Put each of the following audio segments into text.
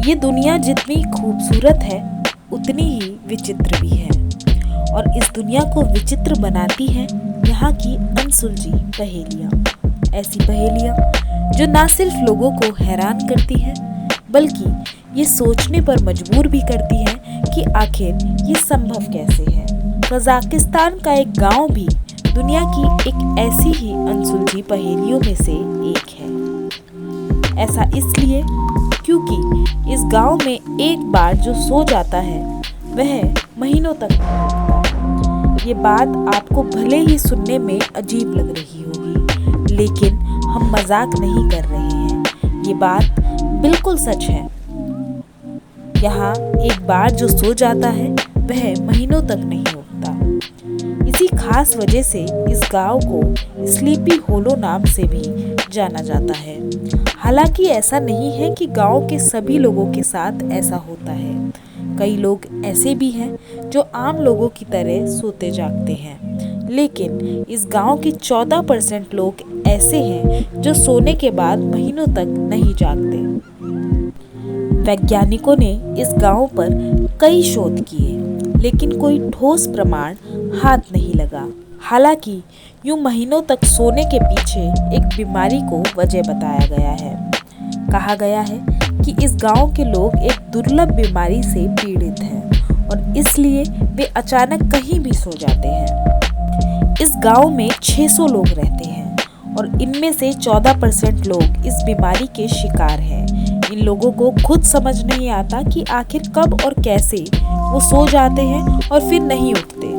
ये दुनिया जितनी खूबसूरत है उतनी ही विचित्र भी है, और इस दुनिया को विचित्र बनाती हैं यहाँ की अनसुलझी पहेलियाँ। ऐसी पहेलियाँ जो ना सिर्फ लोगों को हैरान करती हैं बल्कि ये सोचने पर मजबूर भी करती हैं कि आखिर ये संभव कैसे है। कजाकिस्तान का एक गांव भी दुनिया की एक ऐसी ही अनसुलझी पहेलियों में से एक है। ऐसा इसलिए क्योंकि इस गांव में एक बार जो सो जाता है वह महीनों तक नहीं उठता। ये बात आपको भले ही सुनने में अजीब लग रही होगी, लेकिन हम मजाक नहीं कर रहे हैं, ये बात बिल्कुल सच है। यहाँ एक बार जो सो जाता है वह महीनों तक नहीं उठता। इसी खास वजह से इस गांव को स्लीपी होलो नाम से भी जाना जाता है। हालांकि ऐसा नहीं है कि गांव के सभी लोगों के साथ ऐसा होता है। कई लोग ऐसे भी हैं जो आम लोगों की तरह सोते जागते हैं, लेकिन इस गांव के 14% लोग ऐसे हैं जो सोने के बाद महीनों तक नहीं जागते। वैज्ञानिकों ने इस गांव पर कई शोध किए, लेकिन कोई ठोस प्रमाण हाथ नहीं लगा। हालांकि यूं महीनों तक सोने के पीछे एक बीमारी को वजह बताया गया है। कहा गया है कि इस गांव के लोग एक दुर्लभ बीमारी से पीड़ित हैं और इसलिए वे अचानक कहीं भी सो जाते हैं। इस गांव में 600 लोग रहते हैं और इनमें से 14% लोग इस बीमारी के शिकार हैं। इन लोगों को खुद समझ नहीं आता कि आखिर कब और कैसे वो सो जाते हैं और फिर नहीं उठते।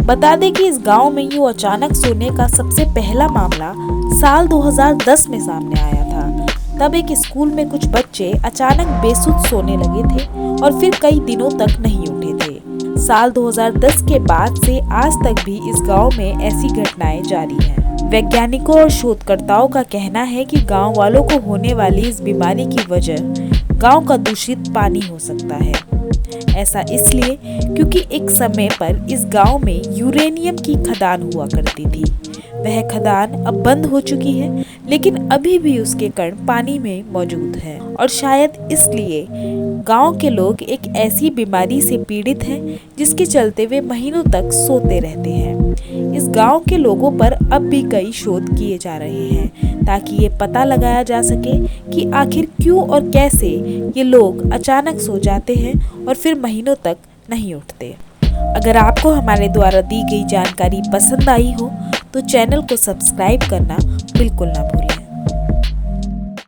बता दें कि इस गांव में यूं अचानक सोने का सबसे पहला मामला साल 2010 में सामने आया था। तब एक स्कूल में कुछ बच्चे अचानक बेसुध सोने लगे थे और फिर कई दिनों तक नहीं उठे थे। साल 2010 के बाद से आज तक भी इस गांव में ऐसी घटनाएं जारी हैं। वैज्ञानिकों और शोधकर्ताओं का कहना है कि गांव वालों को होने वाली इस बीमारी की वजह गांव का दूषित पानी हो सकता है। ऐसा इसलिए क्योंकि एक समय पर इस गांव में यूरेनियम की खदान हुआ करती थी। वह खदान अब बंद हो चुकी है, लेकिन अभी भी उसके कण पानी में मौजूद हैं और शायद इसलिए गांव के लोग एक ऐसी बीमारी से पीड़ित हैं जिसके चलते वे महीनों तक सोते रहते हैं। इस गांव के लोगों पर अब भी कई शोध किए जा रहे हैं ताकि ये पता लगाया जा सके कि आखिर क्यों और कैसे ये लोग अचानक सो जाते हैं और फिर महीनों तक नहीं उठते। अगर आपको हमारे द्वारा दी गई जानकारी पसंद आई हो तो चैनल को सब्सक्राइब करना बिल्कुल ना भूलें।